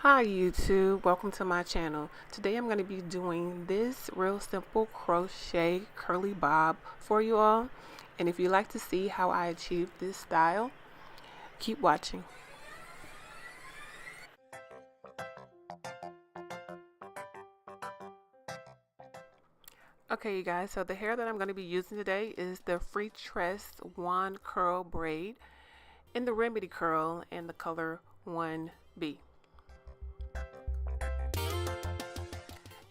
Hi YouTube, welcome to my channel. Today I'm going to be doing this real simple crochet curly bob for you all, and if you'd like to see how I achieved this style, keep watching. Okay you guys, so the hair that I'm going to be using today is the Freetress Wand Curl braid in the Remedy curl in the color 1B.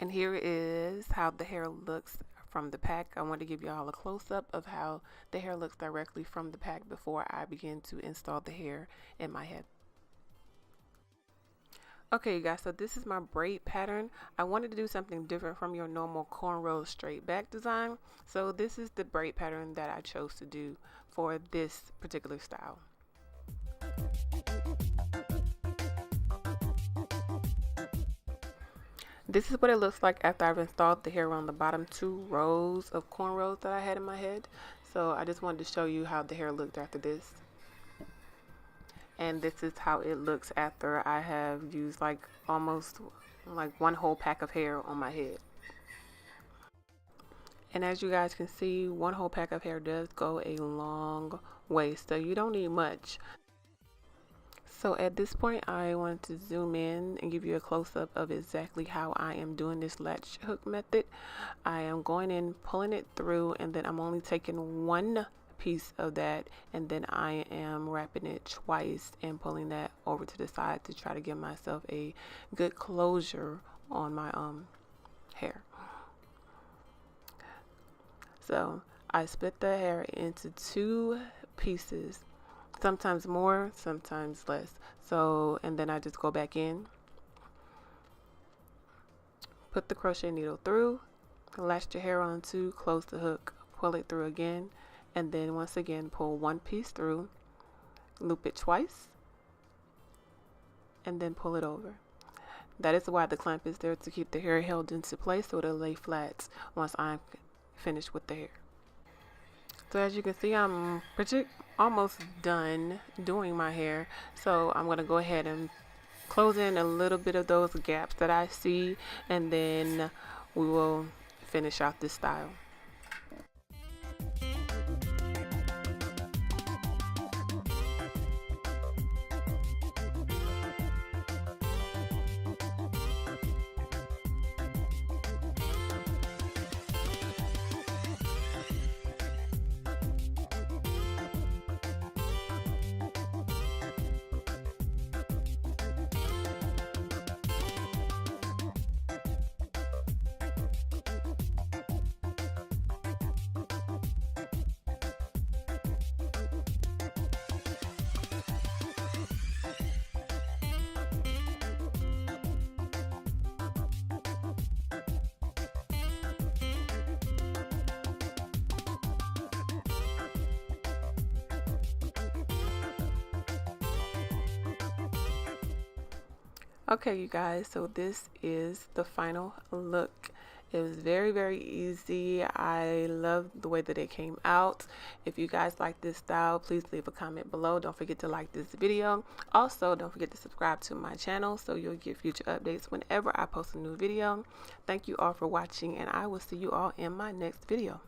And here is how the hair looks from the pack. I want to give you all a close-up of how the hair looks directly from the pack before I begin to install the hair in my head. Okay you guys, so this is my braid pattern. I wanted to do something different from your normal cornrow straight back design. So this is the braid pattern that I chose to do for this particular style. This is what it looks like after I've installed the hair on the bottom 2 rows of cornrows that I had in my head. So I just wanted to show you how the hair looked after this. And this is how it looks after I have used almost one whole pack of hair on my head. And as you guys can see, one whole pack of hair does go a long way, so you don't need much. So at this point I want to zoom in and give you a close-up of exactly how I am doing this latch hook method. I am going in, pulling it through, and then I'm only taking one piece of that, and then I am wrapping it twice and pulling that over to the side to try to give myself a good closure on my hair. So I split the hair into 2 pieces, sometimes more, sometimes less. So, and then I just go back in, put the crochet needle through, latch your hair onto, close the hook, pull it through again, and then once again pull one piece through, loop it twice, and then pull it over. That is why the clamp is there, to keep the hair held into place so it'll lay flat once I'm finished with the hair. So as you can see, I'm almost done doing my hair, so I'm going to go ahead and close in a little bit of those gaps that I see, and then we will finish out this style. Okay you guys, so this is the final look. It was very easy. I love the way that it came out. If you guys like this style, please leave a comment below. Don't forget to like this video. Also, don't forget to subscribe to my channel so you'll get future updates whenever I post a new video. Thank you all for watching, and I will see you all in my next video.